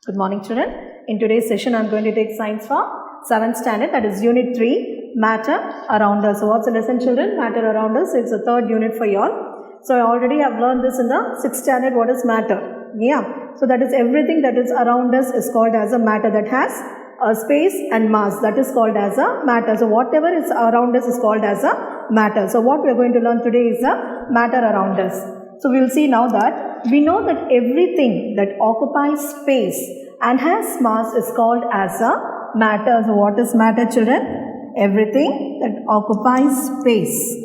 Good morning, children. In today's session, I am going to take science for 7th standard, that is unit 3, matter around us. So what's the lesson, children? Matter around us. It's the third unit for you all. So I already have learned this in the 6th standard. What is matter? Yeah. So that is everything that is around us is called as a matter, that has a space and mass. That is called as a matter. So whatever is around us is called as a matter. So what we are going to learn today is a matter around us. So we will see now that we know that everything that occupies space and has mass is called as a matter. So what is matter, children? Everything that occupies space.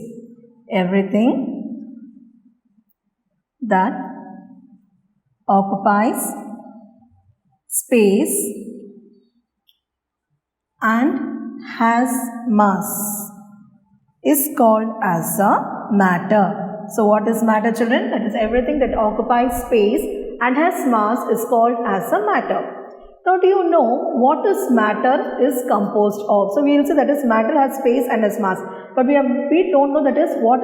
Everything that occupies space and has mass is called as a matter. So what is matter, children? That is everything that occupies space and has mass is called as a matter. Now do you know what is matter is composed of? So we will say that is matter has space and has mass. But we don't know that is what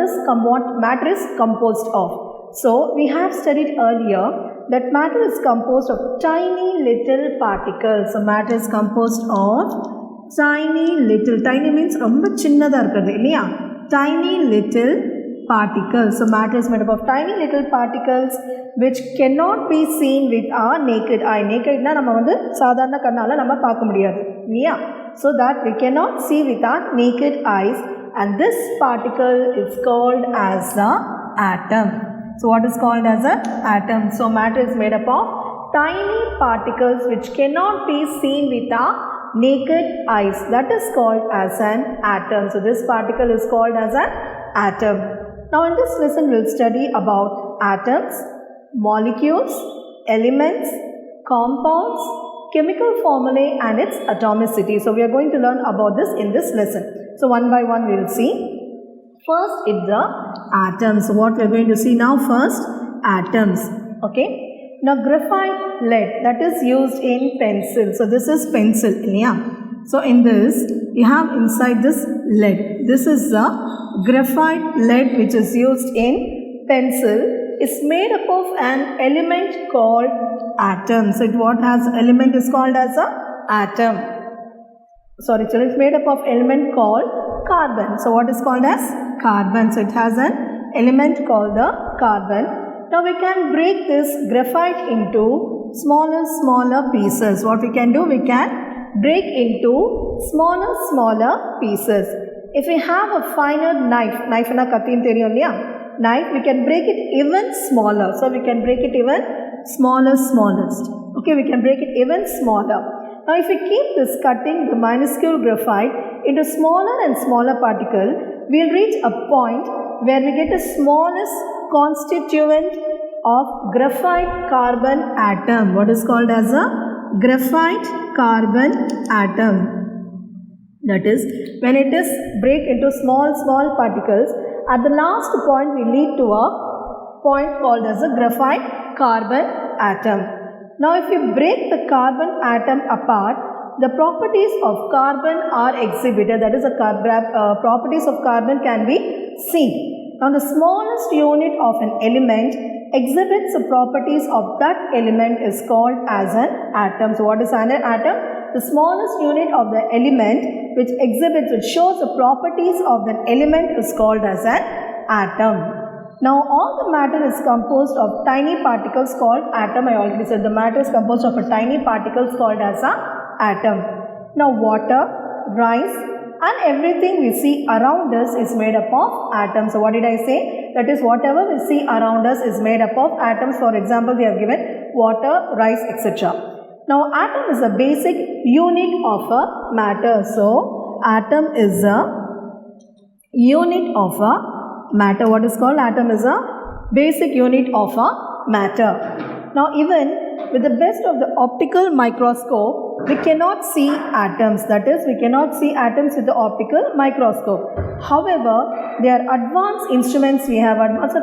matter is composed of. So we have studied earlier that matter is composed of tiny little particles. So matter is composed of tiny means romba chinnada irukadhu illaya, tiny little particles. So matter is made up of tiny little particles which cannot be seen with our naked eye. Naked na nama vandu sadharana kannala nama paaka mudiyadhu illaya. So that we cannot see with our naked eyes, and this particle is called as a atom. So what is called as a atom? So matter is made up of tiny particles which cannot be seen with our naked eyes. That is called as an atom. So this particle is called as an atom. Now in this lesson we will study about atoms, molecules, elements, compounds, chemical formulae and its atomicity. So we are going to learn about this in this lesson. So one by one we will see. First is the atoms. So what we are going to see now, first atoms. Okay. Now graphite lead, that is used in pencil. So this is pencil. Yeah. So in this you have inside this lead. This is the graphite lead which is used in pencil. Is made up of an element called atom. So what has element is called as a atom. Sorry, children, it's made up of element called carbon. So what is called as carbon? So it has an element called the carbon. Now we can break this graphite into smaller pieces. What we can do? We can break into smaller pieces. If we have a finer knife na kathin theriyum illaya, knife, we can break it even smaller. So we can break it even smallest. Okay, we can break it even smaller. Now if we keep this cutting the minuscule graphite into smaller and smaller particle, we will reach a point where we get the smallest constituent of graphite carbon atom. What is called as a graphite carbon atom. That is, when it is break into small particles, at the last point we lead to a point called as a graphite carbon atom. Now if you break the carbon atom apart, the properties of carbon are exhibited. That is, the properties of carbon can be seen. Now the smallest unit of an element exhibits the properties of that element is called as an atom. So what is an atom? The smallest unit of the element which shows the properties of that element is called as an atom. Now all the matter is composed of tiny particles called atom. I already said the matter is composed of a tiny particles called as a atom. Now water, rice and everything we see around us is made up of atoms. So what did I say? That is, whatever we see around us is made up of atoms. For example, we have given water, rice, etc. Now atom is a basic unit of a matter. So atom is a unit of a matter. What is called atom is a basic unit of a matter. Now even with the best of the optical microscope, we cannot see atoms. That is, we cannot see atoms with the optical microscope. However, there are advanced instruments we have. Advanced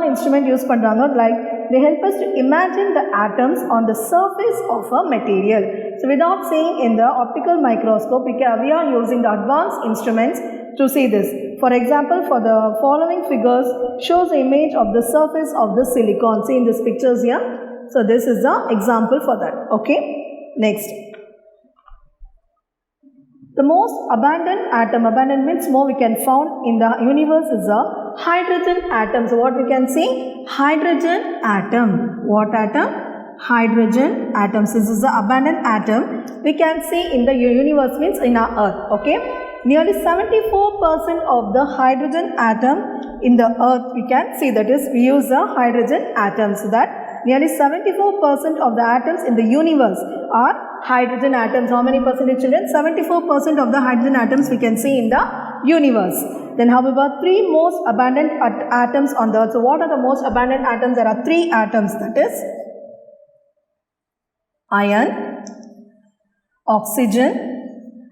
instrument use pandranga, like they help us to imagine the atoms on the surface of a material. So without seeing in the optical microscope, we are using the advanced instruments to see this. For example, for the following figures shows the image of the surface of the silicon. See in these pictures here. So this is the example for that. Okay. Next. The most abundant atom, abundant means more we can found in the universe, is a hydrogen atom. So what we can see? Hydrogen atom. What atom? Hydrogen atom. So this is the abundant atom we can see in the universe, means in our earth. Okay. Nearly 74% of the hydrogen atom in the earth we can see, that is we use the hydrogen atom. So that nearly 74% of the atoms in the universe are hydrogen atoms. How many percentage, children? 74% of the hydrogen atoms we can see in the universe. Then however, 3 most abundant atoms on the earth. So what are the most abundant atoms? There are 3 atoms, that is iron, oxygen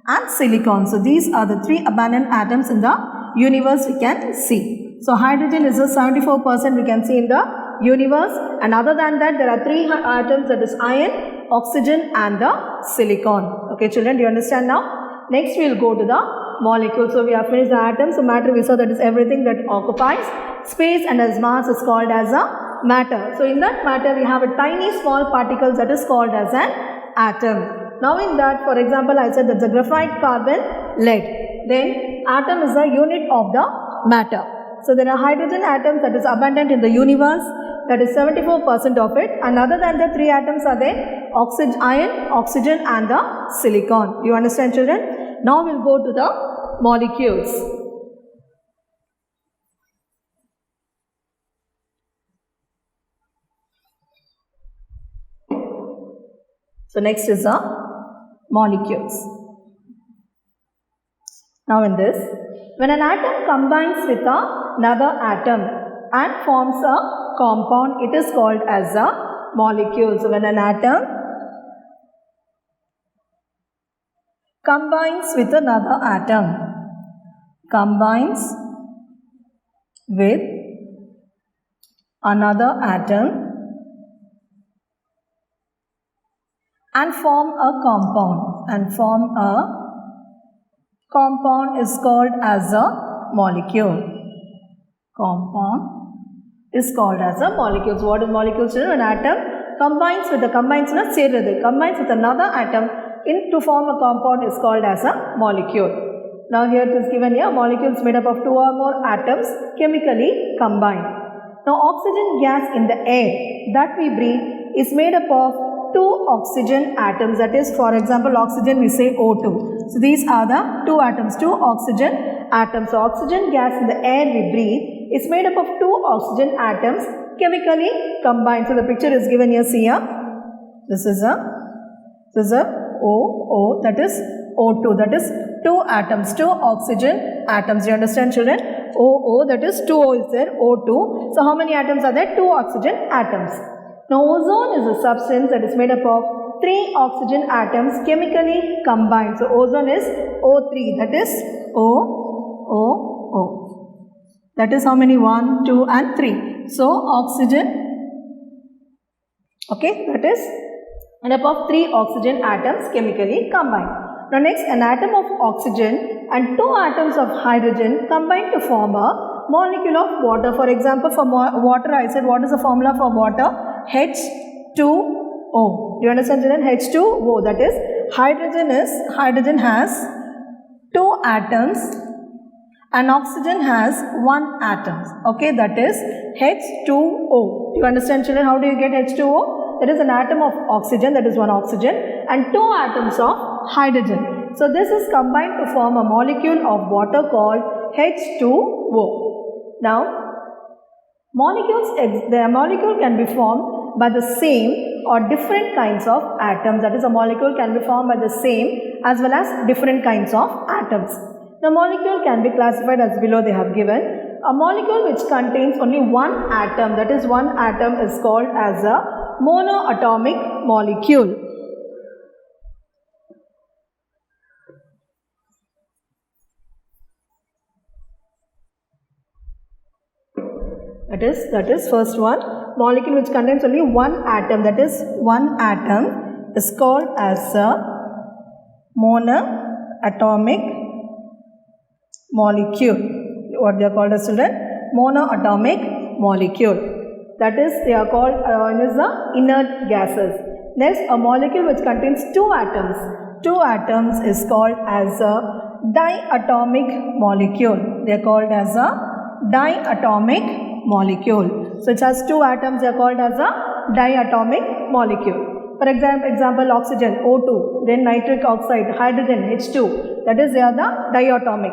and silicon. So these are the 3 abundant atoms in the universe we can see. So hydrogen is a 74% we can see in the universe, and other than that there are 3 atoms, that is iron, oxygen and the silicon. Okay children, do you understand now? Next we will go to the molecule. So we have finished the atoms. So matter we saw, that is everything that occupies space and has mass is called as a matter. So in that matter we have a tiny small particles that is called as an atom. Now in that, for example, I said that's a graphite, carbon, lead. Then atom is a unit of the matter. So there are hydrogen atoms that is abundant in the universe, that is 74% of it, and other than the 3 atoms are there oxygen, iron, oxygen and the silicon. You understand children? Now we will go to the molecules. So next is the molecules. Now in this, when an atom combines with another atom and forms a compound, it is called as a molecule. So when an atom combines with another atom, and form a compound is called as a molecule. Compound is called as a molecule. So what is molecule, children? An atom combines with another atom to form a compound is called as a molecule. Now here it is given here, molecules made up of 2 or more atoms chemically combined. Now oxygen gas in the air that we breathe is made up of 2 oxygen atoms, that is, for example, oxygen we say O2. So these are the 2 atoms, 2 oxygen atoms. So oxygen gas in the air we breathe is made up of 2 oxygen atoms chemically combined. So the picture is given here, see here. This is a O, that is O2, that is 2 atoms, 2 oxygen atoms. You understand children? O, that is 2 O is there, O2. So how many atoms are there? 2 oxygen atoms. Now ozone is a substance that is made up of 3 oxygen atoms chemically combined. So ozone is O3, that is O. That is how many? 1, 2 and 3. So oxygen, okay, that is made up of 3 oxygen atoms chemically combined. Now next, an atom of oxygen and 2 atoms of hydrogen combine to form a molecule of water. For example, for water, I said what is the formula for water? H2O. Do you understand children? H2O, that is hydrogen has 2 atoms and oxygen has 1 atom. Okay, that is H2O. You understand children? How do you get H2O? That is an atom of oxygen, that is 1 oxygen, and 2 atoms of hydrogen. So this is combined to form a molecule of water called H2O. Now the molecule can be formed by the same or different kinds of atoms. That is, a molecule can be formed by the same as well as different kinds of atoms. The molecule can be classified as below they have given. A molecule which contains only 1 atom, that is 1 atom, is called as a monoatomic molecule. That is first one, molecule which contains only 1 atom, that is 1 atom is called as a monoatomic molecule. What they are called as children? Monoatomic molecule. That is, they are called is the inert gases. Next, a molecule which contains two atoms. Two atoms is called as a diatomic molecule. They are called as a diatomic molecule. So it has two atoms. They are called as a diatomic molecule. For example, oxygen O2, then nitric oxide, hydrogen H2. That is, they are the diatomic.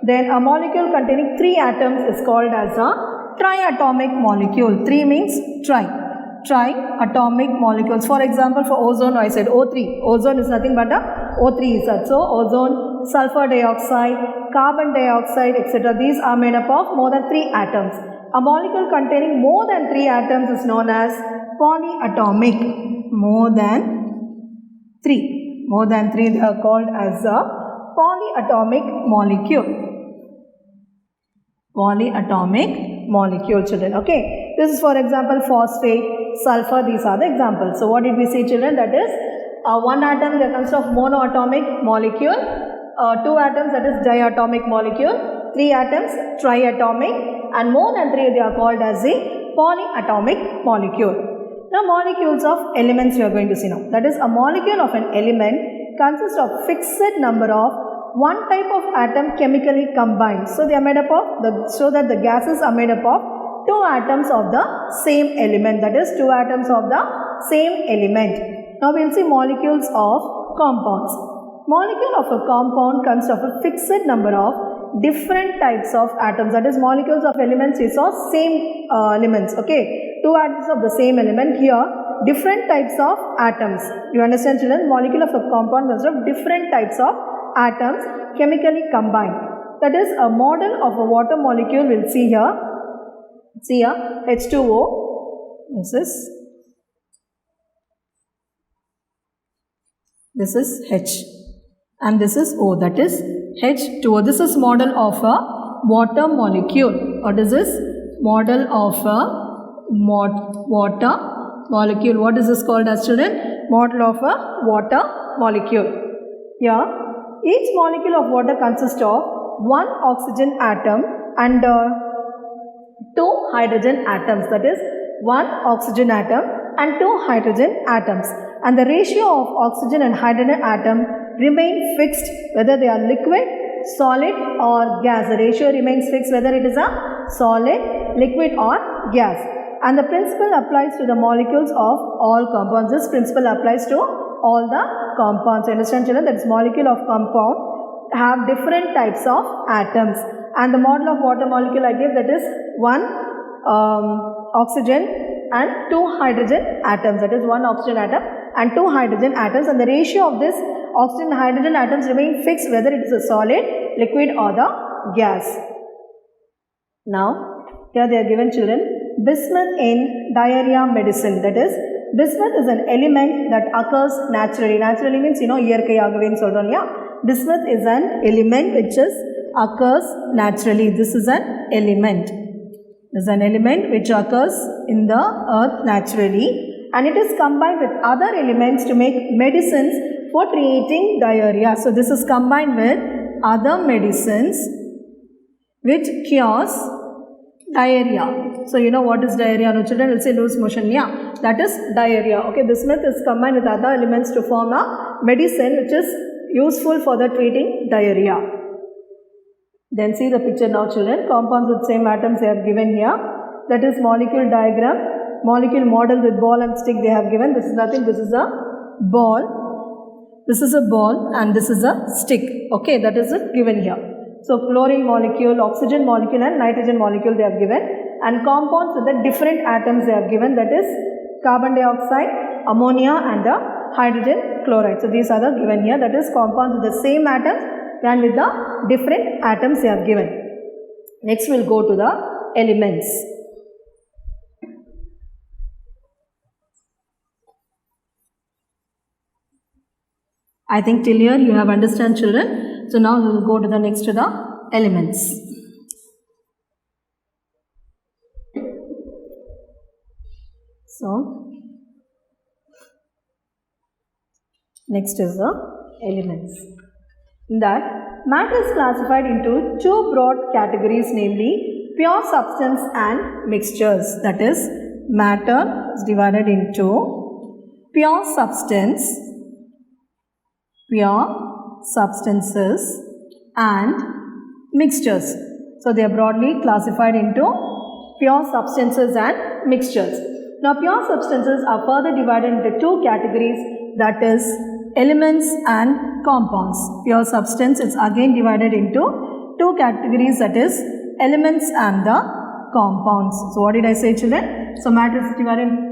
Then a molecule containing three atoms is called as a triatomic molecule. Three means triatomic molecules. For example, for ozone, I said O3. Ozone is nothing but a O3 is that. So ozone, sulfur dioxide, carbon dioxide, etc. These are made up of more than three atoms. A molecule containing more than three atoms is known as polyatomic. More than three, they are called as a polyatomic molecule. Polyatomic molecule, children. Okay, this is for example phosphate, sulfur. These are the examples. So what did we say, children? That is one atom that consists of monoatomic molecule, two atoms that is diatomic molecule, three atoms triatomic, and more than three they are called as a polyatomic molecule. Now, molecules of elements we are going to see now. That is, a molecule of an element consists of fixed number of one type of atom chemically combined. So, they are made up of so that the gases are made up of two atoms of the same element. That is, two atoms of the same element. Now, we will see molecules of compounds. Molecule of a compound consists of a fixed number of different types of atoms. That is, molecules of elements we saw same elements. Okay. Two atoms of the same element. Here, different types of atoms. You understand, children? Molecule of a compound consists of different types of atoms chemically combined. That is, a model of a water molecule we'll see here. See here, H2O. This is H. And this is O. That is H2O. This is model of a water molecule. What is this? Model of a water molecule. What is this called as, children? Model of a water molecule. Here, each molecule of water consists of one oxygen atom and two hydrogen atoms. That is, one oxygen atom and two hydrogen atoms. And the ratio of oxygen and hydrogen atom remain fixed whether they are liquid, solid or gas. The ratio remains fixed whether it is a solid, liquid or gas. And the principle applies to the molecules of all compounds. This principle applies to all the compounds. You understand, children? That is, molecule of compound have different types of atoms. And the model of water molecule I gave, that is one oxygen and two hydrogen atoms. That is, one oxygen atom and two hydrogen atoms. And the ratio of this oxygen and hydrogen atoms remain fixed whether it is a solid, liquid or the gas. Now, here they are given, children, bismuth in diarrhea medicine. That is, bismuth is an element that occurs naturally. Naturally means, iyarkaiyagave solron, yeah. Bismuth is an element which occurs naturally. This is an element. This is an element which occurs in the earth naturally, and it is combined with other elements to make medicines for treating diarrhea. So this is combined with other medicines which cures diarrhea. So you know what is diarrhea? No, children will say loose motion. Yeah, that is diarrhea. Okay, bismuth is combined with other elements to form a medicine which is useful for the treating diarrhea. Then see the picture now, children. Compounds with same atoms they are given here. That is molecule diagram. Molecule model with ball and stick they have given. This is nothing. This is a ball. This is a ball and this is a stick. Okay, that is it given here. So chlorine molecule, oxygen molecule and nitrogen molecule they have given, and compounds with the different atoms they have given, that is carbon dioxide, ammonia and the hydrogen chloride. So these are the given here, that is compounds with the same atoms and with the different atoms they are given. Next we will go to the elements. I think till here you have understand, children. So now we will go to the next to the elements. So next is the elements. In that, matter is classified into two broad categories, namely pure substance and mixtures. That is, matter is divided into pure substance, pure substances and mixtures. So they are broadly classified into pure substances and mixtures. Now pure substances are further divided into two categories, that is elements and compounds. Pure substance is again divided into two categories, that is elements and the compounds. So what did I say, children? So matter is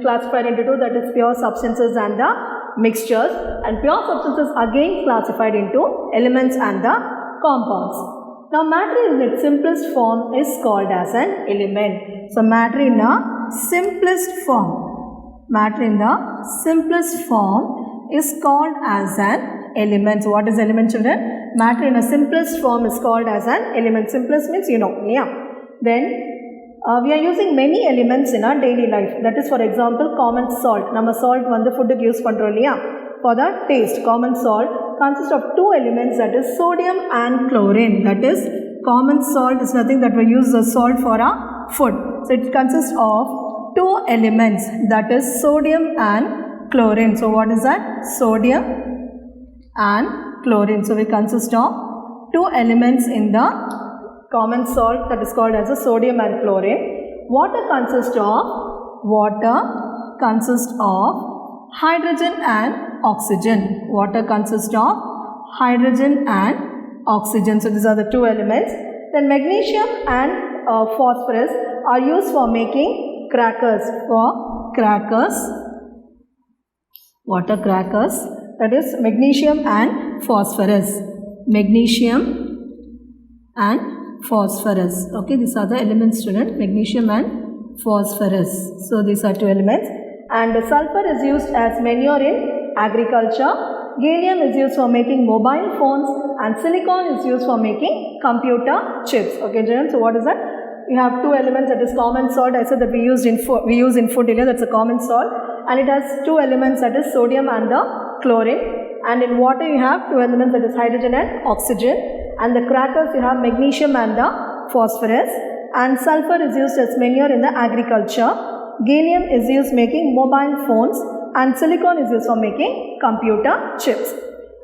classified into two, that is pure substances and the mixtures, and pure substances again classified into elements and the compounds. Now matter in its simplest form is called as an element. So matter in the simplest form, matter in the simplest form is called as an element. So what is element, children? Matter in a simplest form is called as an element. Simplest means you know, yeah. Then we are using many elements in our daily life. That is, for example, common salt. Nama salt vandu food ku use pandrom illaya. For the taste, common salt consists of two elements, that is sodium and chlorine. That is, common salt is nothing that we use the salt for our food. So it consists of two elements, that is sodium and chlorine. So what is that? Sodium and chlorine. So we consist of two elements in the common salt, that is called as a sodium and chlorine. Water consists of hydrogen and oxygen. Water consists of hydrogen and oxygen. So these are the two elements. Then magnesium and phosphorus are used for making crackers. For crackers, water crackers, that is magnesium and phosphorus. Magnesium and phosphorus. Okay, these are the elements, student. Magnesium and phosphorus. So these are two elements. And sulfur is used as manure in agriculture. Gallium is used for making mobile phones, and silicon is used for making computer chips. Okay, children. So what is that? We have two elements, that is common salt. I said that we use in food. That's a common salt, and it has two elements, that is sodium and the chlorine. And in water you have two elements, that is hydrogen and oxygen. And the crackers you have magnesium and the phosphorus. And sulfur is used as manure in the agriculture. Gallium is used making mobile phones, and silicon is used for making computer chips.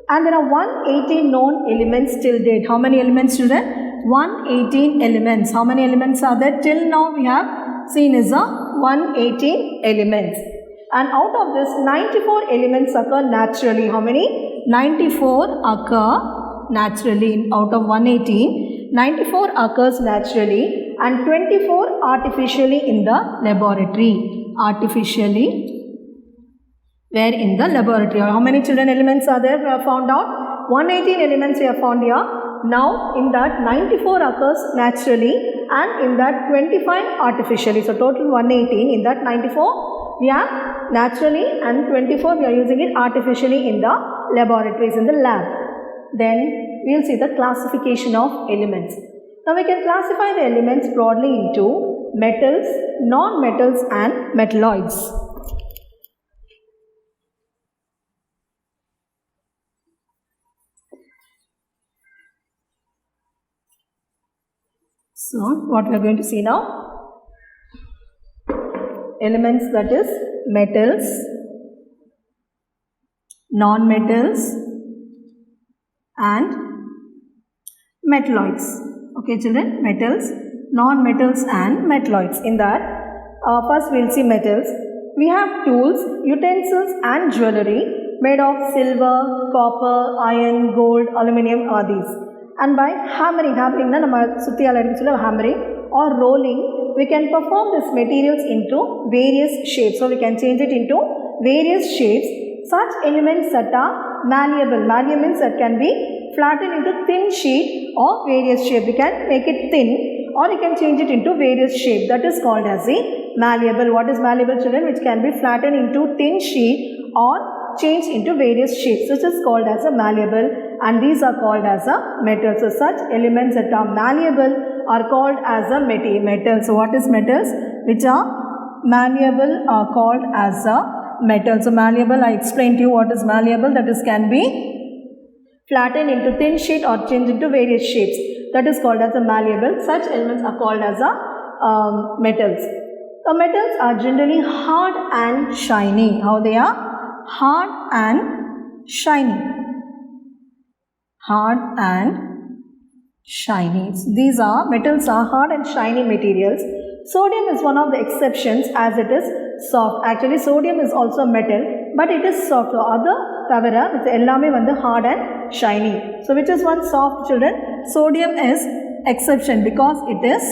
And there are 118 known elements till date. How many elements, children? 118 elements. How many elements are there? Till now we have seen is 118 elements. And out of this, 94 elements occur naturally. How many? 94 occur naturally. Out of 118, 94 occurs naturally, and 24 artificially in the laboratory. Artificially, where in the laboratory. How many children elements are there? We have found out 118 elements we have found here. Now in that 94 occurs naturally, and in that 25 artificially. So total 118. In that 94 we have naturally, and 24 we are using it artificially in the laboratories, in the lab. Then we will see the classification of elements. Now we can classify the elements broadly into metals, non-metals and metalloids. So what we are going to see now? Elements, that is metals, non-metals and metalloids. Okay, children, metals, non-metals and metalloids. In that, first we will see metals. We have tools, utensils and jewellery made of silver, copper, iron, gold, aluminium are these. And by hammering or rolling, we can perform these materials into various shapes. So we can change it into various shapes. Such elements that are malleable. Malleable means that can be flattened into thin sheet or various shape. We can make it thin, or you can change it into various shape. That is called as a malleable. What is malleable, children? Which can be flattened into thin sheet or changed into various shapes. This is called as a malleable, and these are called as a metal. So such elements that are malleable are called as a metal. So what is metals? Which are malleable are called as a metal. So malleable, I explained to you what is malleable. That is, can be flattened into thin sheet or changed into various shapes. That is called as a malleable. Such elements are called as a metals. The metals are generally hard and shiny. How they are? Hard and shiny. Hard and shiny. These are metals are hard and shiny materials. Sodium is one of the exceptions as it is soft. Actually, sodium is also a metal, but it is soft. So, other tavara, it's ellame vandu hard and shiny. So, which is one soft, children? Sodium is exception because it is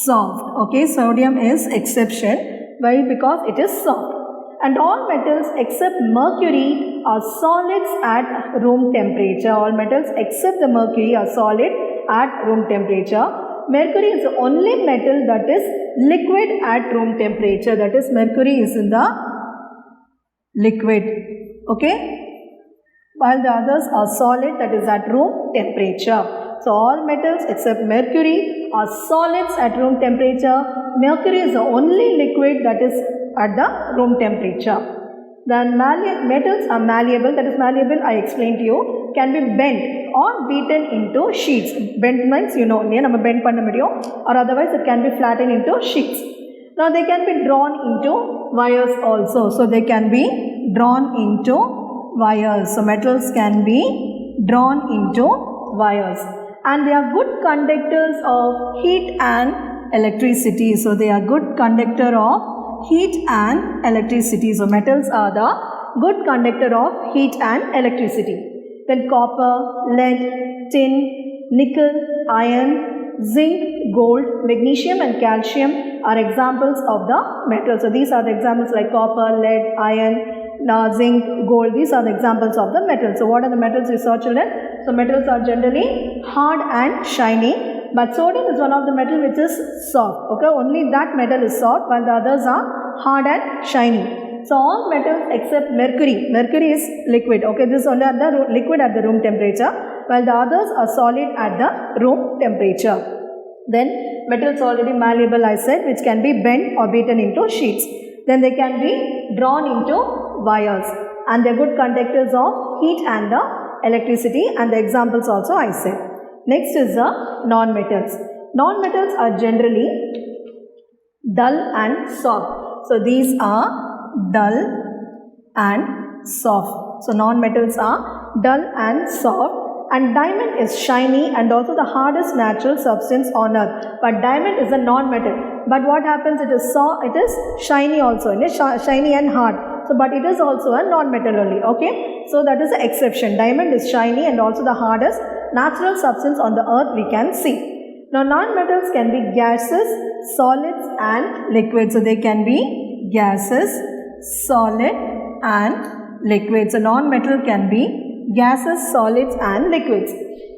soft. Okay, sodium is exception. Why? Because it is soft. And all metals except mercury are solids at room temperature. All metals except the mercury are solid at room temperature. Mercury is the only metal that is liquid at room temperature. That is, mercury is in the liquid. Okay, while the others are solid, that is at room temperature. So, all metals except mercury are solids at room temperature. Mercury is the only liquid that is at the room temperature. Then metals are malleable. That is, malleable I explained to you, can be bent or beaten into sheets. Bent means you know, bend panna mudiyum, or otherwise it can be flattened into sheets. Now they can be drawn into wires also. So they can be drawn into wires. So metals can be drawn into wires. And they are good conductors of heat and electricity. So they are good conductor of heat and electricity. So metals are the good conductor of heat and electricity. Then copper, lead, tin, nickel, iron, zinc, gold, magnesium and calcium are examples of the metals. So these are the examples like copper, lead, iron, zinc, gold. These are the examples of the metals. So what are the metals we saw, children? So metals are generally hard and shiny, but sodium is one of the metal which is soft. Okay, only that metal is soft while the others are hard and shiny. So all metals except mercury. Mercury is liquid. Okay, this is only at the liquid at the room temperature, while the others are solid at the room temperature. Then metals already malleable I said, which can be bent or beaten into sheets. Then they can be drawn into wires, and they are good conductors of heat and the electricity, and the examples also I said. Next is the non-metals. Non-metals are generally dull and soft. So these are dull and soft. So non-metals are dull and soft. And diamond is shiny and also the hardest natural substance on earth. But diamond is a non-metal. But what happens? It is shiny also. It is shiny and hard. So, but it is also a non-metal only. Okay. So that is the exception. Diamond is shiny and also the hardest natural substance on the earth we can see. Now non-metals can be gases, solids and liquids. So they can be gases, solid and liquids. So non-metal can be gases, solids and liquids.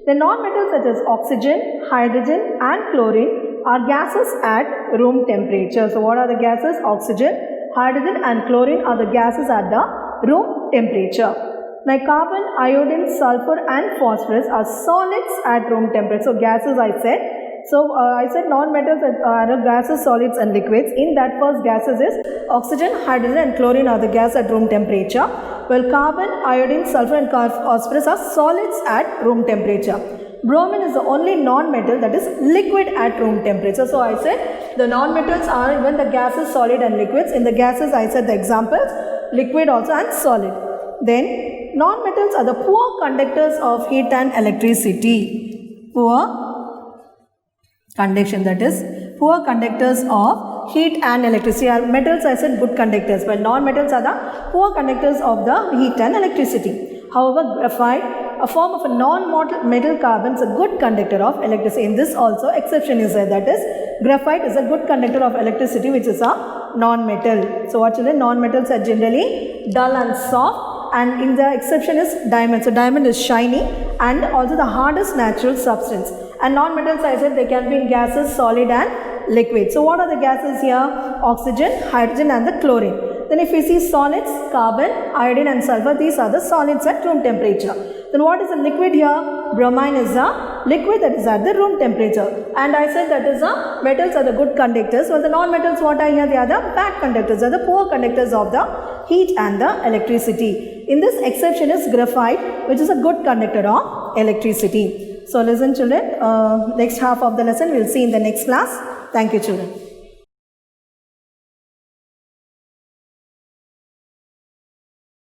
The non-metals such as oxygen, hydrogen and chlorine are gases at room temperature. So what are the gases? Oxygen, hydrogen and chlorine are the gases at the room temperature. Like carbon, iodine, sulfur and phosphorus are solids at room temperature. So gases I said. So I said non-metals are gases, solids and liquids. In that first gases is oxygen, hydrogen and chlorine are the gas at room temperature. Well, carbon, iodine, sulfur and phosphorus are solids at room temperature. Bromine is the only non-metal that is liquid at room temperature. So I said the non-metals are even the gases, solid and liquids. In the gases I said the examples, liquid also and solid. Then non-metals are the poor conductors of heat and electricity. Poor conduction, that is poor conductors of heat and electricity. Metals I said good conductors, but non-metals are the poor conductors of the heat and electricity. However, graphite, a form of a non-metal carbon, is a good conductor of electricity. In this also exception is there, that is graphite is a good conductor of electricity, which is a non-metal. So what children? Non-metals are generally dull and soft, and in the exception is diamond. So diamond is shiny and also the hardest natural substance. And non-metals I said they can be in gases, solid and liquid. So what are the gases here? Oxygen, hydrogen and the chlorine. Then if we see solids, carbon, iodine and sulfur, these are the solids at room temperature. Then what is the liquid here? Bromine is a liquid that is at the room temperature. And I said that is a metals are the good conductors. Well, the non-metals what are here? They are the bad conductors, they are the poor conductors of the heat and the electricity. In this exception is graphite, which is a good conductor of electricity. So listen children, next half of the lesson we will see in the next class. Thank you children.